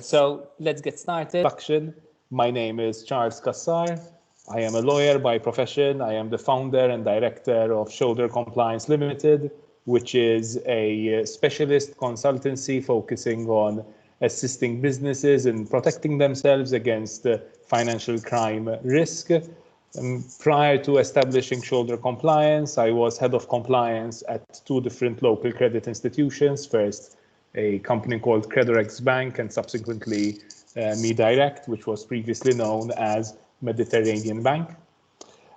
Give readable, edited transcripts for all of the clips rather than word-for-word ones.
So let's get started. My name is Charles Cassar. I am a lawyer by profession. I am the founder and director of Shoulder Compliance Limited, which is a specialist consultancy focusing on assisting businesses in protecting themselves against financial crime risk. Prior to establishing Shoulder Compliance, I was head of compliance at two different local credit institutions. First, a company called Credorx Bank, and subsequently Me Direct, which was previously known as Mediterranean Bank.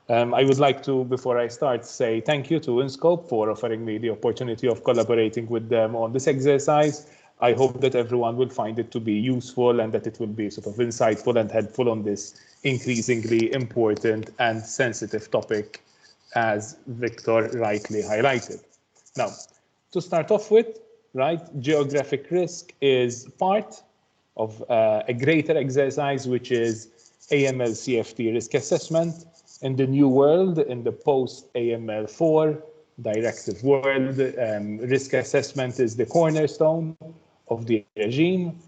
I would like to, before I start, say thank you to InScope for offering me the opportunity of collaborating with them on this exercise. I hope that everyone will find it to be useful and that it will be sort of insightful and helpful on this increasingly important and sensitive topic, as Victor rightly highlighted. Now, to start off with, right, geographic risk is part of a greater exercise, which is AML CFT risk assessment. In the new world, in the post-AML 4 directive world, risk assessment is the cornerstone of the regime.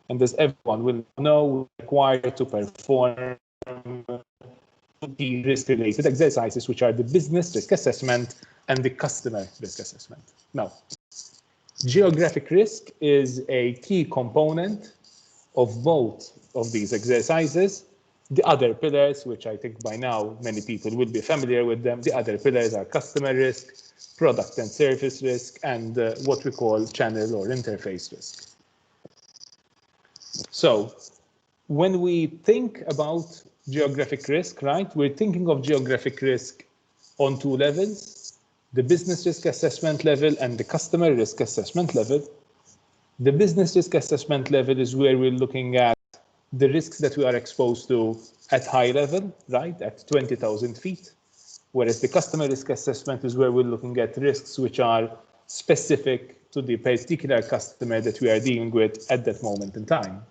And as everyone will know, we're required to perform the risk-related exercises, which are the business risk assessment and the customer risk assessment. Now, geographic risk is a key component of both of these exercises. The other pillars, which I think by now many people will be familiar with them, the other pillars are customer risk, product and service risk, and what we call channel or interface risk. So when we think about geographic risk, right, we're thinking of geographic risk on two levels, the business risk assessment level and the customer risk assessment level. The business risk assessment level is where we're looking at the risks that we are exposed to at high level, right, at 20,000 feet, whereas the customer risk assessment is where we're looking at risks which are specific to the particular customer that we are dealing with at that moment in time.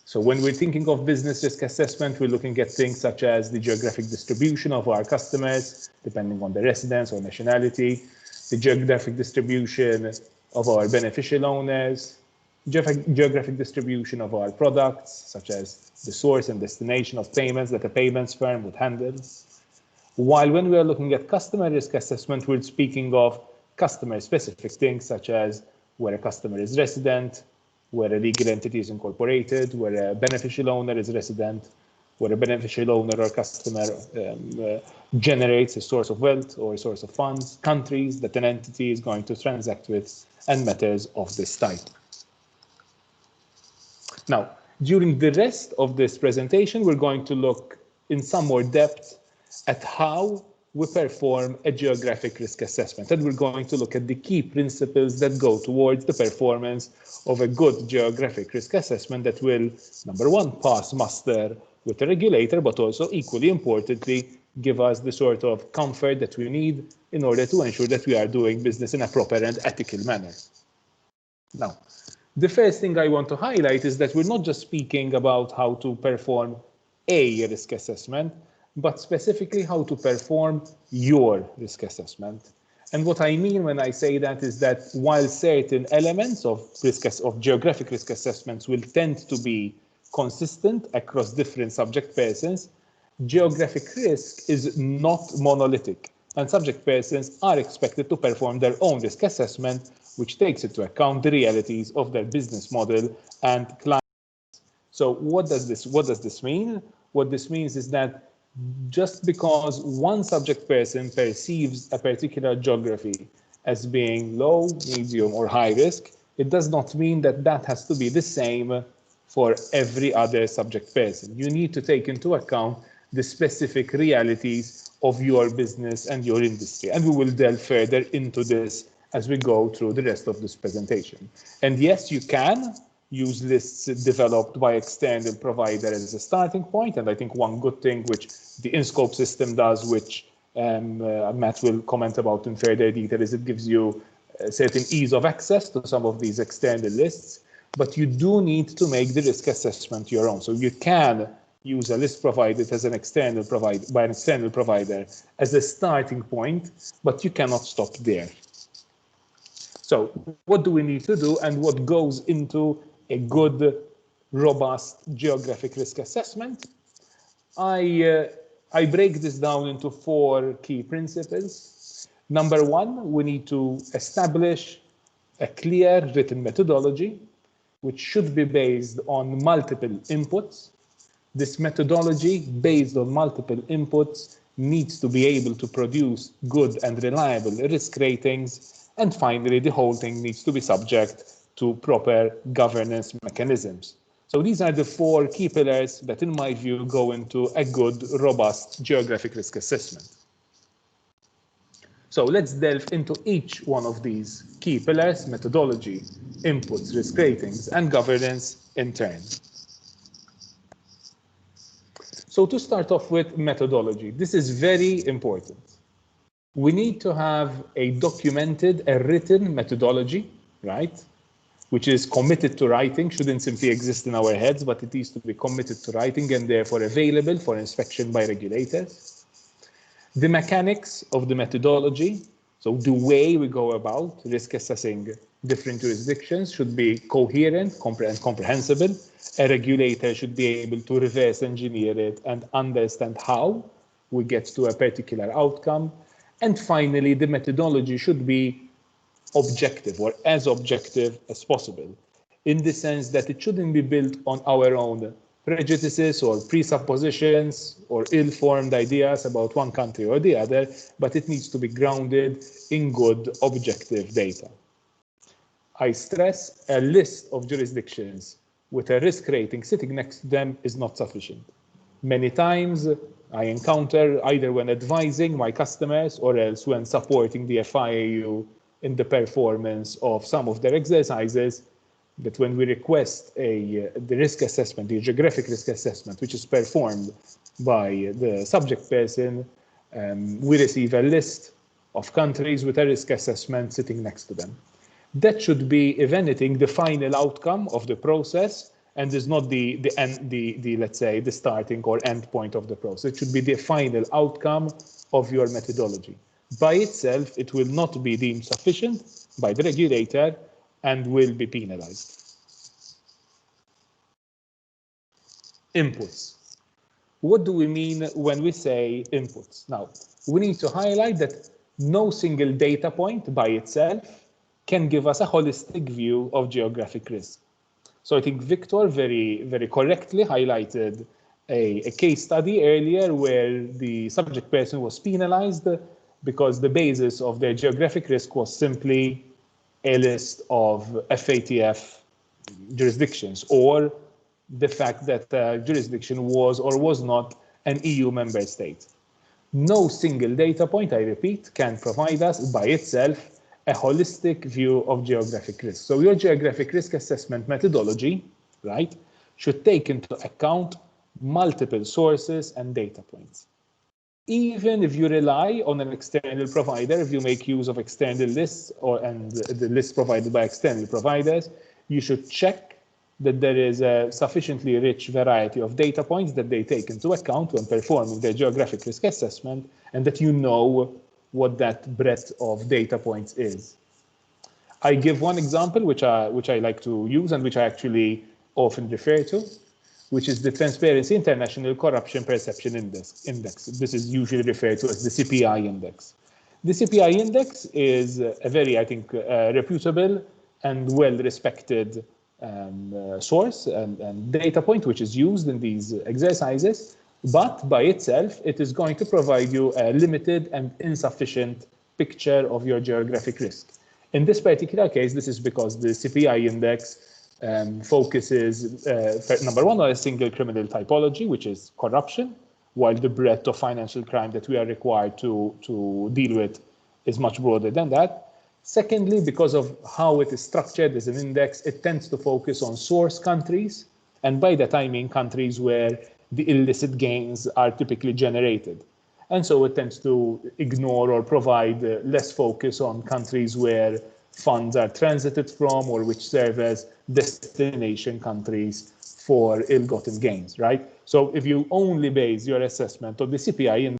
So when we're thinking of business risk assessment, we're looking at things such as the geographic distribution of our customers, depending on the residence or nationality, the geographic distribution of our beneficial owners, geographic distribution of our products, such as the source and destination of payments that a payments firm would handle. While when we are looking at customer risk assessment, we're speaking of customer-specific things, such as where a customer is resident, where a legal entity is incorporated, where a beneficial owner is resident, where a beneficial owner or customer generates a source of wealth or a source of funds, countries that an entity is going to transact with, and matters of this type. Now, during the rest of this presentation, we're going to look in some more depth at how we perform a geographic risk assessment. And we're going to look at the key principles that go towards the performance of a good geographic risk assessment that will, number one, pass muster with the regulator, but also equally importantly, give us the sort of comfort that we need in order to ensure that we are doing business in a proper and ethical manner. Now, the first thing I want to highlight is that we're not just speaking about how to perform a risk assessment, but specifically how to perform your risk assessment. And what I mean when I say that is that while certain elements of geographic risk assessments will tend to be consistent across different subject persons, geographic risk is not monolithic, and subject persons are expected to perform their own risk assessment, which takes into account the realities of their business model and clients. So what does this mean? What this means is that just because one subject person perceives a particular geography as being low, medium, or high risk, it does not mean that that has to be the same for every other subject person. You need to take into account the specific realities of your business and your industry. And we will delve further into this as we go through the rest of this presentation. And yes, you can use lists developed by external provider as a starting point. And I think one good thing which the InScope system does, which Matt will comment about in further detail, is it gives you a certain ease of access to some of these external lists, but you do need to make the risk assessment your own. So you can use a list provided as an external provider as a starting point, but you cannot stop there. So what do we need to do, and what goes into a good, robust geographic risk assessment, I break this down into 4 key principles. Number 1, we need to establish a clear written methodology, which should be based on multiple inputs. This methodology, based on multiple inputs, needs to be able to produce good and reliable risk ratings. And finally, the whole thing needs to be subject to proper governance mechanisms. So these are the 4 key pillars that, in my view, go into a good, robust geographic risk assessment. So let's delve into each one of these key pillars: methodology, inputs, risk ratings, and governance in turn. So to start off with methodology, this is very important. We need to have a documented, a written methodology, right? Which is committed to writing, shouldn't simply exist in our heads, but it needs to be committed to writing and therefore available for inspection by regulators. The mechanics of the methodology, so the way we go about risk assessing different jurisdictions, should be coherent and comprehensible. A regulator should be able to reverse engineer it and understand how we get to a particular outcome. And finally, the methodology should be objective, or as objective as possible, in the sense that it shouldn't be built on our own prejudices or presuppositions or ill-formed ideas about one country or the other, but it needs to be grounded in good objective data. I stress, a list of jurisdictions with a risk rating sitting next to them is not sufficient. Many times I encounter, either when advising my customers or else when supporting the FIAU in the performance of some of their exercises, that when we request the risk assessment, the geographic risk assessment, which is performed by the subject person, we receive a list of countries with a risk assessment sitting next to them. That should be, if anything, the final outcome of the process, and is not the let's say the starting or end point of the process. It should be the final outcome of your methodology. By itself, it will not be deemed sufficient by the regulator and will be penalized. Inputs. What do we mean when we say inputs? Now, we need to highlight that no single data point by itself can give us a holistic view of geographic risk. So I think Victor very, very correctly highlighted a case study earlier where the subject person was penalized because the basis of their geographic risk was simply a list of FATF jurisdictions, or the fact that jurisdiction was or was not an EU member state. No single data point, I repeat, can provide us by itself a holistic view of geographic risk. So your geographic risk assessment methodology, right, should take into account multiple sources and data points. Even if you rely on an external provider, if you make use of external lists and the lists provided by external providers, you should check that there is a sufficiently rich variety of data points that they take into account when performing their geographic risk assessment, and that you know what that breadth of data points is. I give one example which I like to use and which I actually often refer to, which is the Transparency International Corruption Perception Index. This is usually referred to as the CPI index. The CPI index is a very, I think, reputable and well-respected source and data point which is used in these exercises, but by itself, it is going to provide you a limited and insufficient picture of your geographic risk. In this particular case, this is because the CPI index focuses, number one, on a single criminal typology, which is corruption, while the breadth of financial crime that we are required to deal with is much broader than that. Secondly, because of how it is structured as an index, it tends to focus on source countries, and by that I mean countries where the illicit gains are typically generated. And so it tends to ignore or provide less focus on countries where funds are transited from or which serve as destination countries for ill-gotten gains, right? So if you only base your assessment on the CPI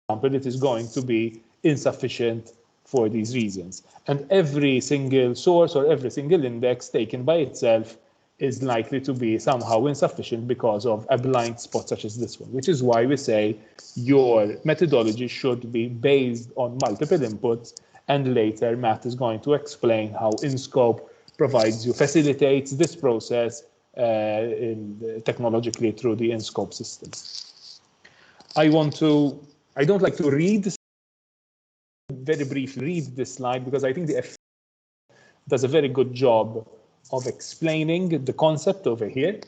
index, it is going to be insufficient for these reasons. And every single source or every single index taken by itself is likely to be somehow insufficient because of a blind spot such as this one, which is why we say your methodology should be based on multiple inputs, and later Matt is going to explain how InScope provides you, facilitates this process technologically through the InScope system. I don't like to read this, very briefly read this slide because I think the FATF does a very good job of explaining the concept over here.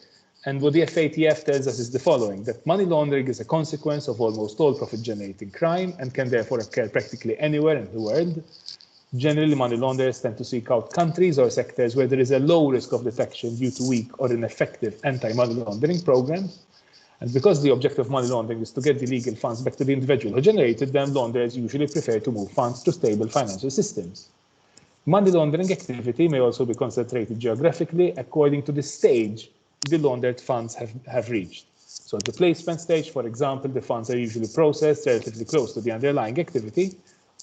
And what the FATF tells us is the following, that money laundering is a consequence of almost all profit-generating crime and can therefore occur practically anywhere in the world. Generally, money launderers tend to seek out countries or sectors where there is a low risk of detection due to weak or ineffective anti-money laundering programs. And because the objective of money laundering is to get the illegal funds back to the individual who generated them, launderers usually prefer to move funds to stable financial systems. Money laundering activity may also be concentrated geographically according to the stage the laundered funds have reached. So at the placement stage, for example, the funds are usually processed relatively close to the underlying activity,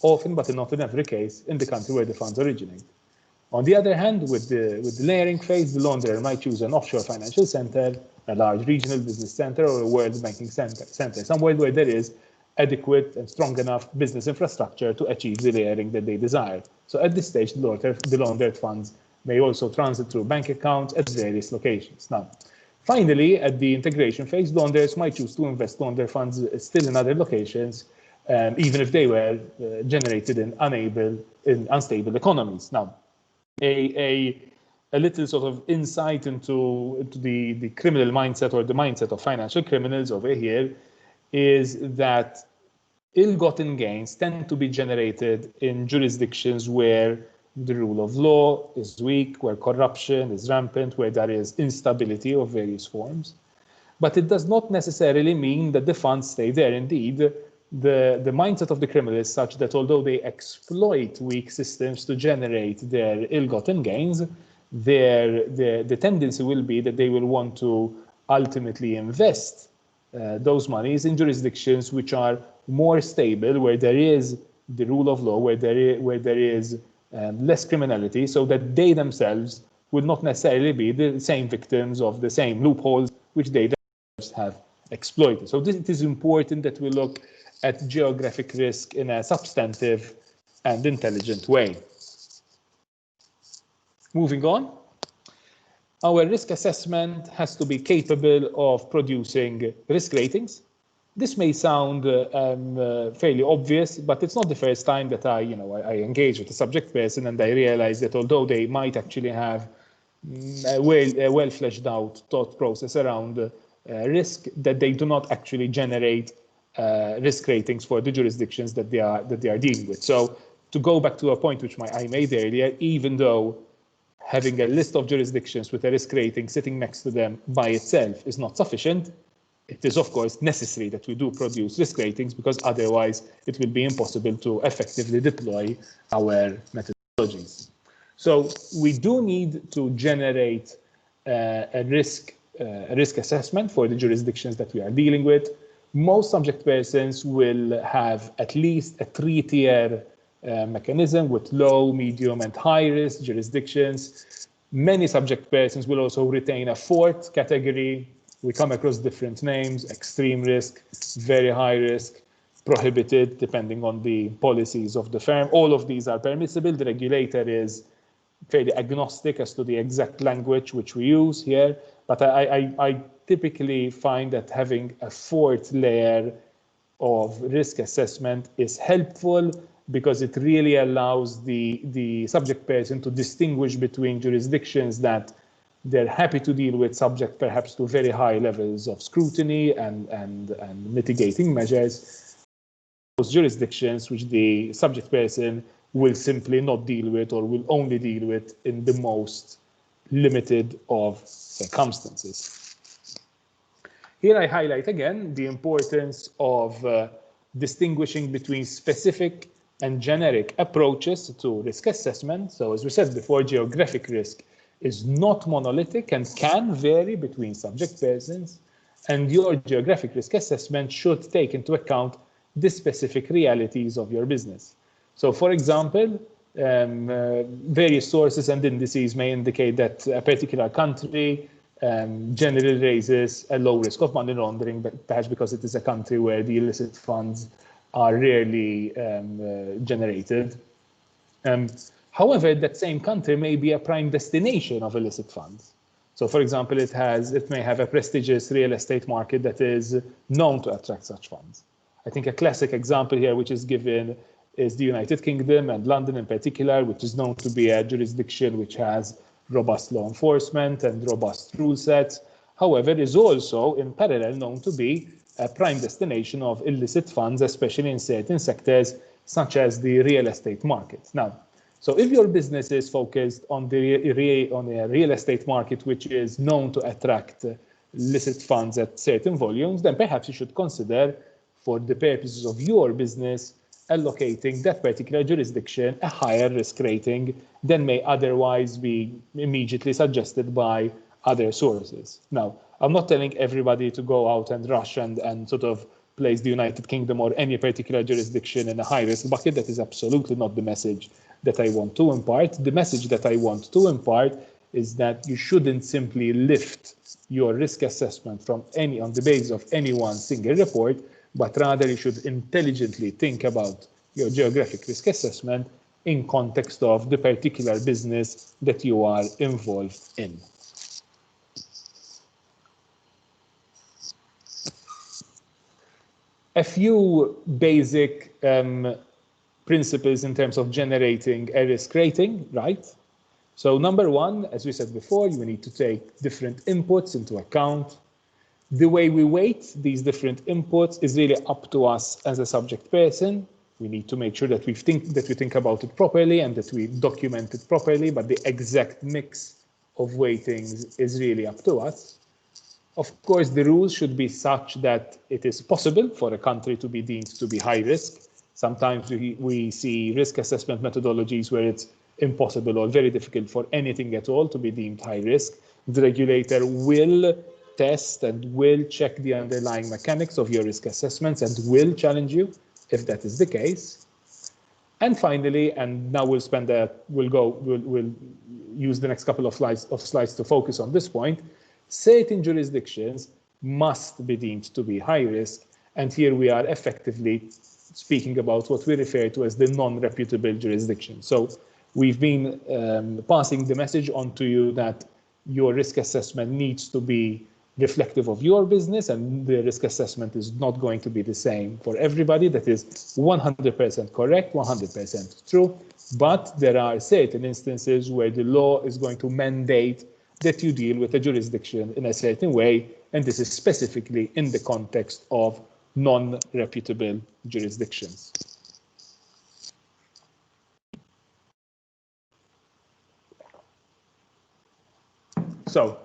often, but not in every case, in the country where the funds originate. On the other hand, with the layering phase, the launderer might choose an offshore financial center, a large regional business center, or a world banking center, somewhere where there is adequate and strong enough business infrastructure to achieve the layering that they desire. So at this stage, the laundered funds may also transit through bank accounts at various locations. Now, finally, at the integration phase, launderers might choose to invest laundered funds still in other locations, even if they were generated in unstable economies. Now, a little sort of insight into the criminal mindset or the mindset of financial criminals over here is that ill-gotten gains tend to be generated in jurisdictions where the rule of law is weak, where corruption is rampant, where there is instability of various forms. But it does not necessarily mean that the funds stay there. Indeed, the mindset of the criminal is such that although they exploit weak systems to generate their ill-gotten gains, the tendency will be that they will want to ultimately invest those monies in jurisdictions which are more stable, where there is the rule of law, where there is less criminality, so that they themselves will not necessarily be the same victims of the same loopholes which they themselves have exploited. So it is important that we look at geographic risk in a substantive and intelligent way. Moving on. Our risk assessment has to be capable of producing risk ratings. This may sound fairly obvious, but it's not the first time that I engage with a subject person and I realize that although they might actually have a well fleshed out thought process around risk, that they do not actually generate risk ratings for the jurisdictions that they are dealing with. So to go back to a point which I made earlier, even though having a list of jurisdictions with a risk rating sitting next to them by itself is not sufficient, it is of course necessary that we do produce risk ratings, because otherwise it will be impossible to effectively deploy our methodologies. So we do need to generate a risk assessment for the jurisdictions that we are dealing with. Most subject persons will have at least a 3-tier mechanism with low, medium, and high risk jurisdictions. Many subject persons will also retain a 4th category. We come across different names: extreme risk, very high risk, prohibited, depending on the policies of the firm. All of these are permissible. The regulator is fairly agnostic as to the exact language which we use here, but I typically find that having a 4th layer of risk assessment is helpful, because it really allows the subject person to distinguish between jurisdictions that they're happy to deal with, subject perhaps to very high levels of scrutiny and mitigating measures, those jurisdictions which the subject person will simply not deal with, or will only deal with in the most limited of circumstances. Here I highlight again the importance of distinguishing between specific and generic approaches to risk assessment. So as we said before, geographic risk is not monolithic and can vary between subject persons, and your geographic risk assessment should take into account the specific realities of your business. So for example, various sources and indices may indicate that a particular country generally raises a low risk of money laundering, but perhaps because it is a country where the illicit funds are rarely generated. However, that same country may be a prime destination of illicit funds. So, for example, it may have a prestigious real estate market that is known to attract such funds. I think a classic example here, which is given, is the United Kingdom and London in particular, which is known to be a jurisdiction which has robust law enforcement and robust rule sets. However, is also in parallel known to be a prime destination of illicit funds, especially in certain sectors such as the real estate market. Now, so if your business is focused on a real estate market which is known to attract illicit funds at certain volumes, then perhaps you should consider, for the purposes of your business, allocating that particular jurisdiction a higher risk rating than may otherwise be immediately suggested by other sources. Now, I'm not telling everybody to go out and rush and sort of place the United Kingdom or any particular jurisdiction in a high-risk bucket. That is absolutely not the message that I want to impart. The message that I want to impart is that you shouldn't simply lift your risk assessment on the basis of any one single report, but rather you should intelligently think about your geographic risk assessment in context of the particular business that you are involved in. A few basic principles in terms of generating a risk rating, right? So number one, as we said before, you need to take different inputs into account. The way we weight these different inputs is really up to us as a subject person. We need to make sure that we think about it properly and that we document it properly, but the exact mix of weightings is really up to us. Of course, the rules should be such that it is possible for a country to be deemed to be high risk. Sometimes we see risk assessment methodologies where it's impossible or very difficult for anything at all to be deemed high risk. The regulator will test and will check the underlying mechanics of your risk assessments and will challenge you if that is the case. And finally, and now we'll use the next couple of slides to focus on this point. Certain jurisdictions must be deemed to be high risk, and here we are effectively speaking about what we refer to as the non-reputable jurisdiction. So we've been passing the message on to you that your risk assessment needs to be reflective of your business, and the risk assessment is not going to be the same for everybody. That is 100% correct, 100% true, but there are certain instances where the law is going to mandate that you deal with a jurisdiction in a certain way, and this is specifically in the context of non-reputable jurisdictions. So,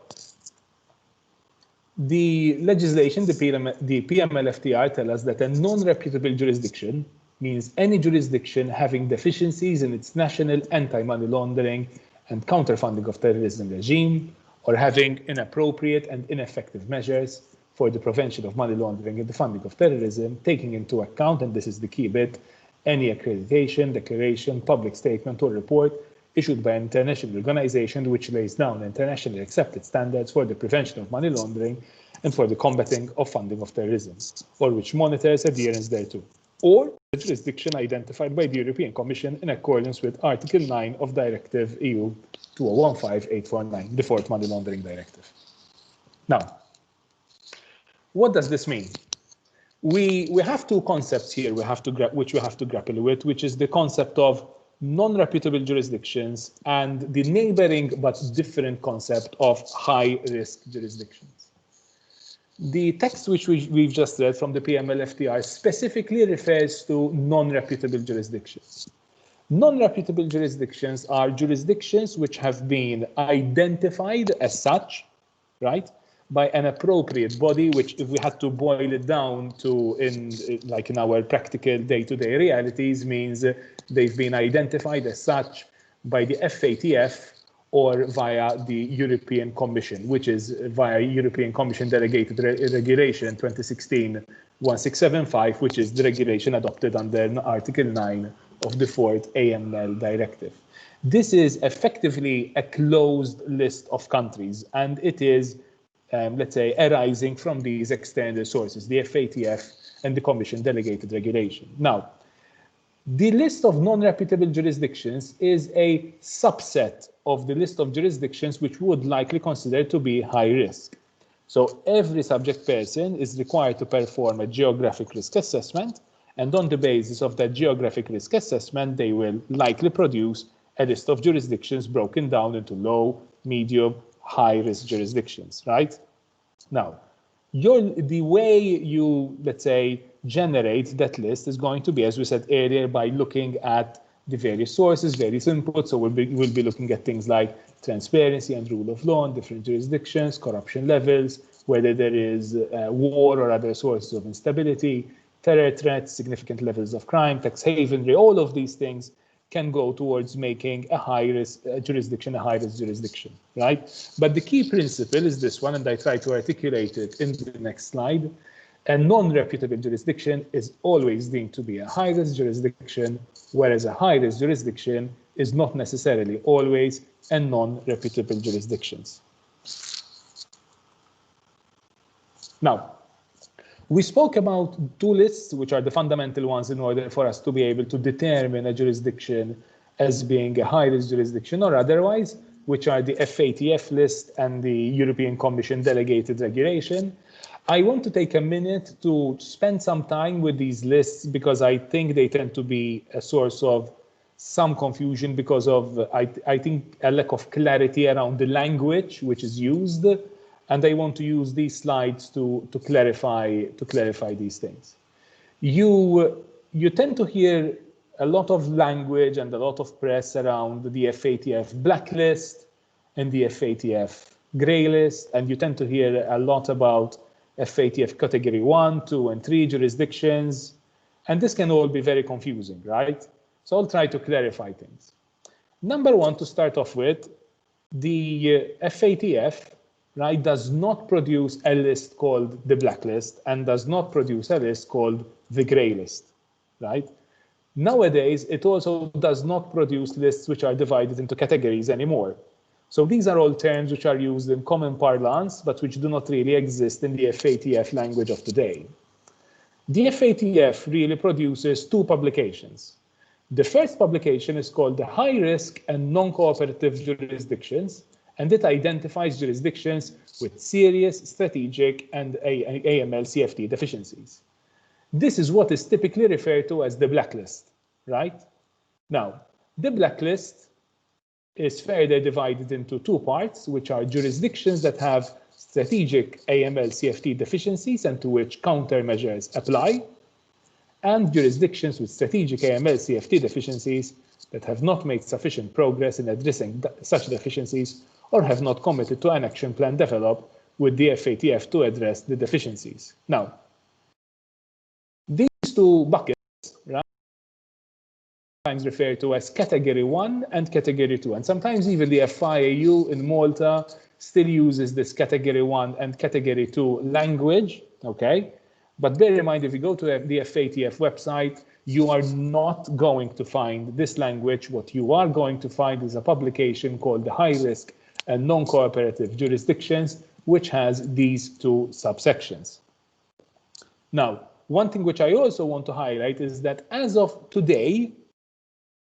the legislation, the PML-FTR, tell us that a non-reputable jurisdiction means any jurisdiction having deficiencies in its national anti-money laundering and counterfunding of terrorism regime, or having inappropriate and ineffective measures for the prevention of money laundering and the funding of terrorism, taking into account, and this is the key bit, any accreditation, declaration, public statement, or report issued by an international organization which lays down internationally accepted standards for the prevention of money laundering and for the combating of funding of terrorism, or which monitors adherence thereto, or the jurisdiction identified by the European Commission in accordance with Article 9 of Directive EU 2015/849, the Fourth Money Laundering Directive. Now, what does this mean? We have two concepts here which we have to grapple with, which is the concept of non-reputable jurisdictions and the neighboring but different concept of high-risk jurisdictions. The text which we've just read from the PML-FTR specifically refers to non-reputable jurisdictions. Non-reputable jurisdictions are jurisdictions which have been identified as such, right, by an appropriate body, which, if we had to boil it down to in our practical day-to-day realities, means they've been identified as such by the FATF or via the European Commission, which is via European Commission Delegated Regulation 2016-1675, which is the regulation adopted under Article 9 of the fourth AML directive. This is effectively a closed list of countries, and it is, let's say, arising from these external sources, the FATF and the Commission delegated regulation. Now, the list of non-reputable jurisdictions is a subset of the list of jurisdictions which would likely consider to be high risk. So every subject person is required to perform a geographic risk assessment, and on the basis of that geographic risk assessment, they will likely produce a list of jurisdictions broken down into low, medium, high risk jurisdictions, right? Now, the way you, let's say, generate that list is going to be, as we said earlier, by looking at the various sources, various inputs. So we'll be looking at things like transparency and rule of law in different jurisdictions, corruption levels, whether there is war or other sources of instability, terror threats, significant levels of crime, tax havenry. All of these things can go towards making a high-risk jurisdiction a high-risk jurisdiction, right? But the key principle is this one, and I try to articulate it in the next slide. A non-reputable jurisdiction is always deemed to be a high-risk jurisdiction, whereas a high-risk jurisdiction is not necessarily always a non-reputable jurisdiction. Now, we spoke about two lists, which are the fundamental ones in order for us to be able to determine a jurisdiction as being a high-risk jurisdiction or otherwise, which are the FATF list and the European Commission delegated regulation. I want to take a minute to spend some time with these lists because I think they tend to be a source of some confusion because of, I think, a lack of clarity around the language which is used. And I want to use these slides to clarify these things. You tend to hear a lot of language and a lot of press around the FATF blacklist and the FATF grey list, and you tend to hear a lot about FATF category 1, 2, and 3 jurisdictions, and this can all be very confusing, right? So I'll try to clarify things. Number one, to start off with, the FATF, right, does not produce a list called the blacklist and does not produce a list called the grey list, right? Nowadays, it also does not produce lists which are divided into categories anymore. So these are all terms which are used in common parlance, but which do not really exist in the FATF language of today. The FATF really produces two publications. The first publication is called the High Risk and Non-Cooperative Jurisdictions, and it identifies jurisdictions with serious strategic and AML CFT deficiencies. This is what is typically referred to as the blacklist, right? Now, the blacklist is further divided into two parts, which are jurisdictions that have strategic AML CFT deficiencies and to which countermeasures apply, and jurisdictions with strategic AML CFT deficiencies that have not made sufficient progress in addressing such deficiencies or have not committed to an action plan developed with the FATF to address the deficiencies. Now, these two buckets, right, sometimes referred to as category 1 and category 2, and sometimes even the FIAU in Malta still uses this category 1 and category 2 language, okay? But bear in mind, if you go to the FATF website, you are not going to find this language. What you are going to find is a publication called the High Risk and Non-Cooperative Jurisdictions, which has these two subsections. Now, one thing which I also want to highlight is that as of today,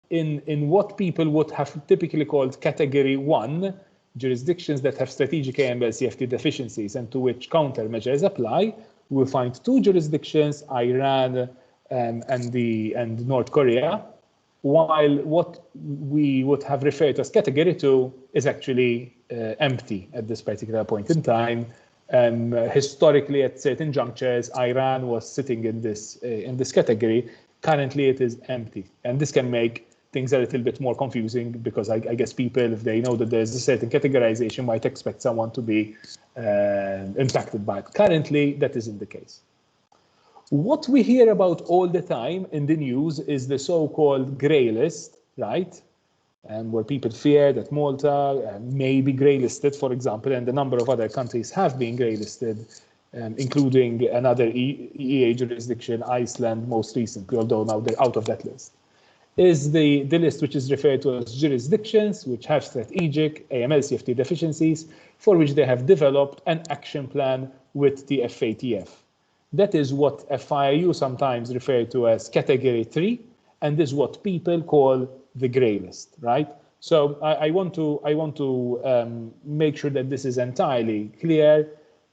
in what people would have typically called category 1, jurisdictions that have strategic AML CFT deficiencies and to which countermeasures apply, we find two jurisdictions, Iran and North Korea, while what we would have referred to as category 2 is actually empty at this particular point in time. Historically, at certain junctures, Iran was sitting in this category. Currently, it is empty, and this can make things a little bit more confusing because I guess people, if they know that there's a certain categorization, might expect someone to be impacted by it. Currently, that isn't the case. What we hear about all the time in the news is the so-called grey list, right? Where people fear that Malta may be grey listed, for example, and a number of other countries have been grey listed, including another EEA jurisdiction, Iceland, most recently, although now they're out of that list. is the list which is referred to as jurisdictions which have strategic AML CFT deficiencies for which they have developed an action plan with the FATF. That is what FIU sometimes refer to as category 3, and this is what people call the grey list, right? So I want to make sure that this is entirely clear.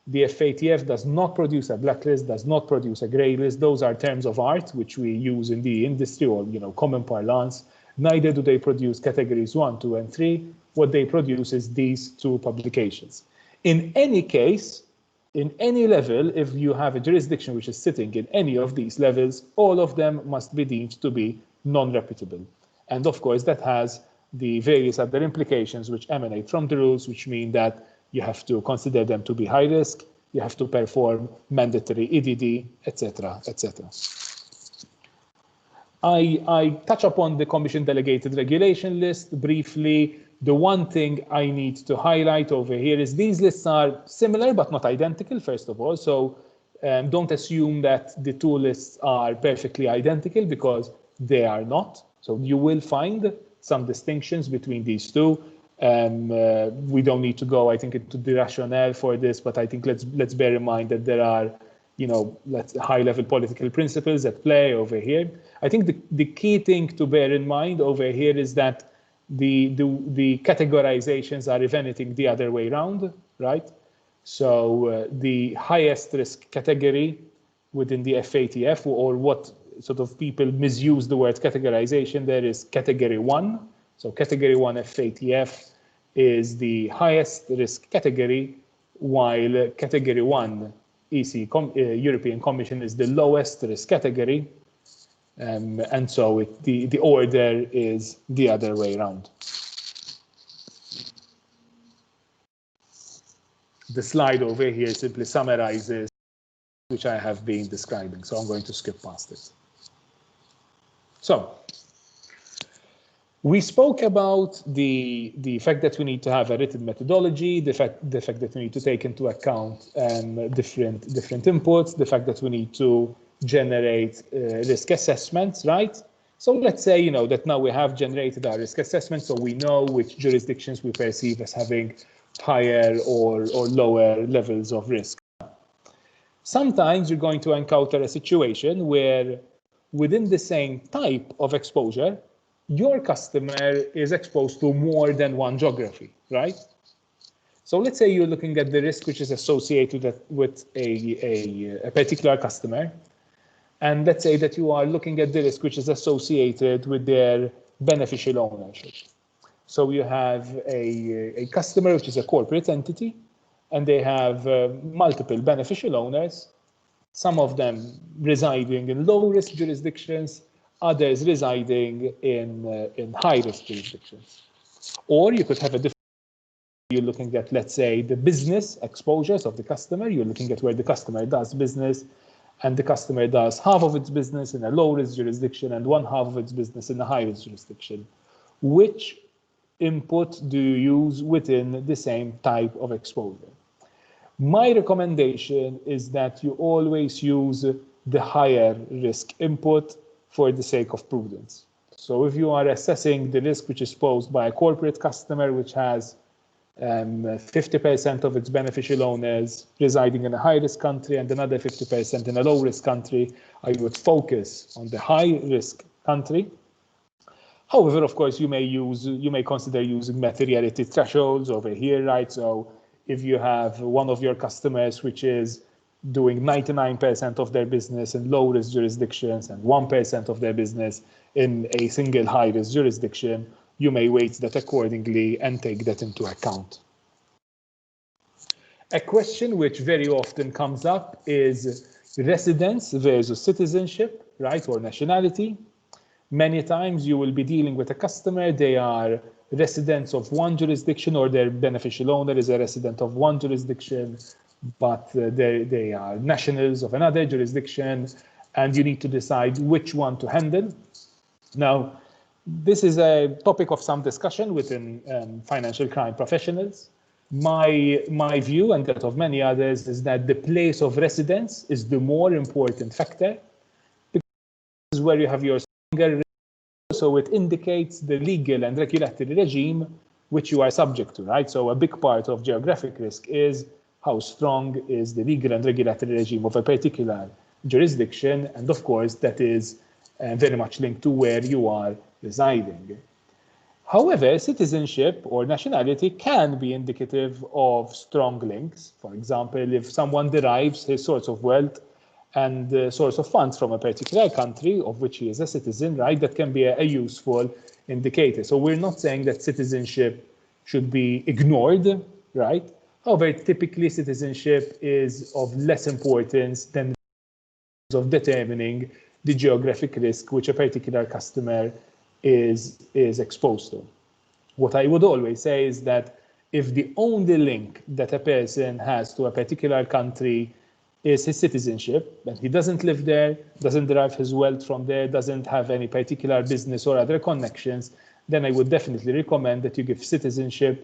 The FATF does not produce a blacklist, does not produce a grey list. Those are terms of art which we use in the industry or common parlance. Neither do they produce categories 1, 2, and 3. What they produce is these two publications. In any case, in any level, if you have a jurisdiction which is sitting in any of these levels, all of them must be deemed to be non-reputable. And of course, that has the various other implications which emanate from the rules, which mean that you have to consider them to be high risk, you have to perform mandatory EDD, etc., etc. I touch upon the Commission delegated regulation list briefly. The one thing I need to highlight over here is these lists are similar but not identical, first of all. So don't assume that the two lists are perfectly identical because they are not. So you will find some distinctions between these two. We don't need to go, I think, into the rationale for this, but I think let's bear in mind that there are, high-level political principles at play over here. I think the key thing to bear in mind over here is that the categorizations are, if anything, the other way around, right? So the highest risk category within the FATF, or what sort of people misuse the word categorization, there is category 1. So category 1 FATF is the highest risk category, while category 1 European Commission is the lowest risk category. And so the order is the other way around. The slide over here simply summarizes which I have been describing, so I'm going to skip past it. So we spoke about the fact that we need to have a written methodology, the fact that we need to take into account different inputs, the fact that we need to generate risk assessments, right? So let's say that now we have generated our risk assessment, so we know which jurisdictions we perceive as having higher or lower levels of risk. Sometimes you're going to encounter a situation where within the same type of exposure, your customer is exposed to more than one geography, right? So let's say you're looking at the risk which is associated with a particular customer, and let's say that you are looking at the risk which is associated with their beneficial ownership. So you have a customer which is a corporate entity, and they have multiple beneficial owners, some of them residing in low-risk jurisdictions, others residing in high-risk jurisdictions. Or you could have a different, you're looking at, let's say, the business exposures of the customer. You're looking at where the customer does business, and the customer does half of its business in a low-risk jurisdiction and one half of its business in a high-risk jurisdiction. Which input do you use within the same type of exposure? My recommendation is that you always use the higher risk input for the sake of prudence. So if you are assessing the risk which is posed by a corporate customer which has 50% of its beneficial owners residing in a high-risk country and another 50% in a low-risk country, I would focus on the high-risk country. However, of course, you may consider using materiality thresholds over here, right? So if you have one of your customers which is doing 99% of their business in low-risk jurisdictions and 1% of their business in a single high-risk jurisdiction, you may weight that accordingly and take that into account. A question which very often comes up is residence versus citizenship, right, or nationality. Many times you will be dealing with a customer, they are residents of one jurisdiction, or their beneficial owner is a resident of one jurisdiction, but they are nationals of another jurisdiction, and you need to decide which one to handle. Now, this is a topic of some discussion within financial crime professionals. My view, and that of many others, is that the place of residence is the more important factor, because this is where you have your stronger risk also it indicates the legal and regulatory regime which you are subject to, right? So a big part of geographic risk is how strong is the legal and regulatory regime of a particular jurisdiction, and of course that is very much linked to where you are residing. However, citizenship or nationality can be indicative of strong links. For example, if someone derives his source of wealth and the source of funds from a particular country of which he is a citizen, right, that can be a useful indicator. So we're not saying that citizenship should be ignored, right? However, typically citizenship is of less importance than of determining the geographic risk which a particular customer is exposed to. What I would always say is that if the only link that a person has to a particular country is his citizenship, and he doesn't live there, doesn't derive his wealth from there, doesn't have any particular business or other connections, then I would definitely recommend that you give citizenship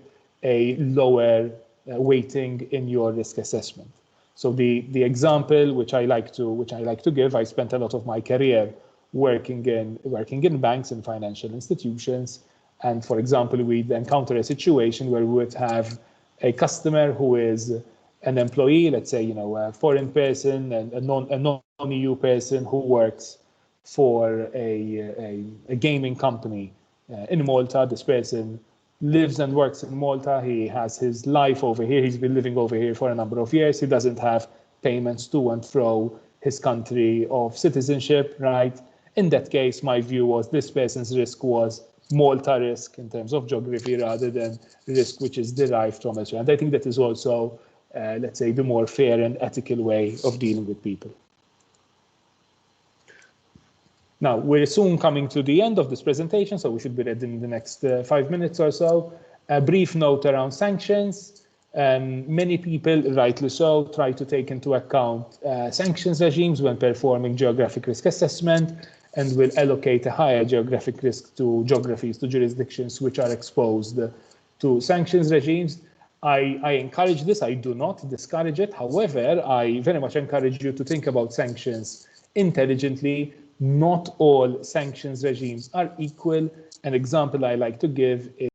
a lower weighting in your risk assessment. So the example which I like to give, I spent a lot of my career working in banks and financial institutions, and for example, we'd encounter a situation where we would have a customer who is an employee, let's say, a foreign person, and a non-EU person who works for a gaming company in Malta. This person lives and works in Malta. He has his life over here. He's been living over here for a number of years. He doesn't have payments to and fro his country of citizenship, right? In that case, my view was this person's risk was Malta risk in terms of geography rather than risk which is derived from Israel. And I think that is also, let's say, the more fair and ethical way of dealing with people. Now, we're soon coming to the end of this presentation, so we should be ready in the next 5 minutes or so. A brief note around sanctions. Many people, rightly so, try to take into account sanctions regimes when performing geographic risk assessment, and will allocate a higher geographic risk to geographies, to jurisdictions which are exposed to sanctions regimes. I encourage this, I do not discourage it. However, I very much encourage you to think about sanctions intelligently. Not all sanctions regimes are equal. An example I like to give is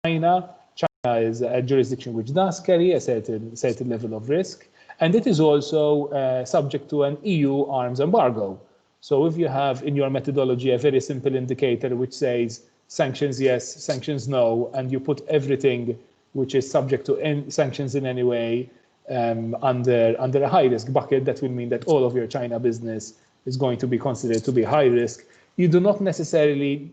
China. China is a jurisdiction which does carry a certain level of risk, and it is also subject to an EU arms embargo. So if you have in your methodology a very simple indicator which says sanctions yes, sanctions no, and you put everything which is subject to sanctions in any way under a high risk bucket, that will mean that all of your China business is going to be considered to be high risk. You do not necessarily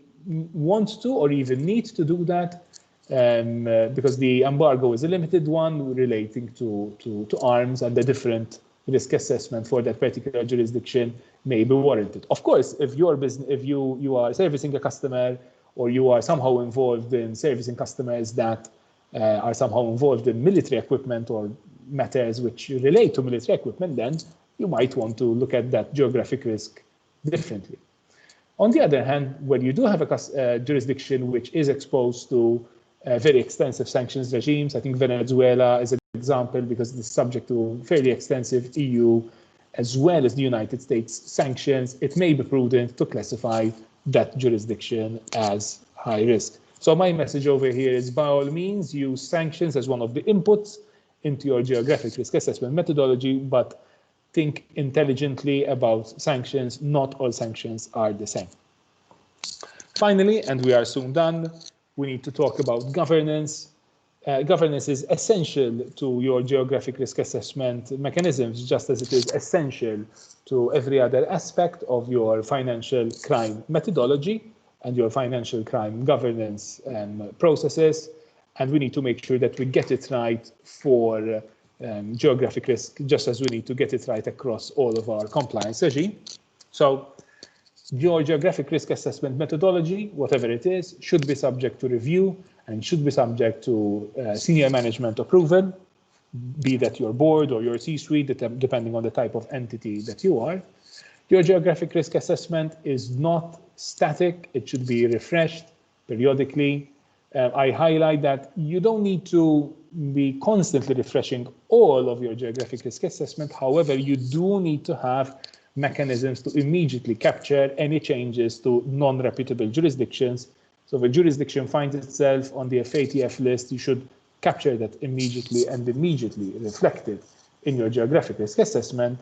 want to or even need to do that because the embargo is a limited one relating to arms, and the different risk assessment for that particular jurisdiction may be warranted. Of course, if your business, if you are servicing a customer, or you are somehow involved in servicing customers that are somehow involved in military equipment or matters which relate to military equipment, then you might want to look at that geographic risk differently. On the other hand, when you do have a jurisdiction which is exposed to very extensive sanctions regimes, I think Venezuela is an example because it is subject to fairly extensive EU as well as the United States sanctions, it may be prudent to classify that jurisdiction as high risk. So my message over here is, by all means, use sanctions as one of the inputs into your geographic risk assessment methodology, but think intelligently about sanctions. Not all sanctions are the same. Finally, and we are soon done, we need to talk about governance. Governance is essential to your geographic risk assessment mechanisms, just as it is essential to every other aspect of your financial crime methodology and your financial crime governance processes. And we need to make sure that we get it right for geographic risk, just as we need to get it right across all of our compliance regime. So your geographic risk assessment methodology, whatever it is, should be subject to review and should be subject to senior management approval, be that your board or your C-suite, depending on the type of entity that you are. Your geographic risk assessment is not static. It should be refreshed periodically. I highlight that you don't need to be constantly refreshing all of your geographic risk assessment. However, you do need to have mechanisms to immediately capture any changes to non-reputable jurisdictions. So if a jurisdiction finds itself on the FATF list, you should capture that immediately and immediately reflect it in your geographic risk assessment.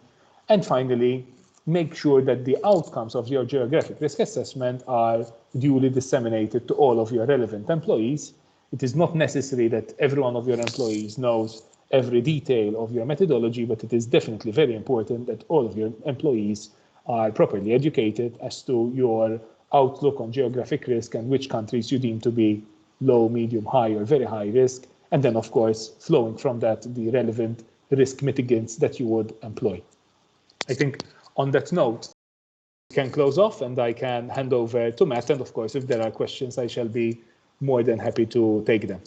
And finally, make sure that the outcomes of your geographic risk assessment are duly disseminated to all of your relevant employees. It is not necessary that every one of your employees knows every detail of your methodology, but it is definitely very important that all of your employees are properly educated as to your outlook on geographic risk and which countries you deem to be low, medium, high, or very high risk. And then, of course, flowing from that, the relevant risk mitigants that you would employ. I think on that note, we can close off and I can hand over to Matt. And of course, if there are questions, I shall be more than happy to take them.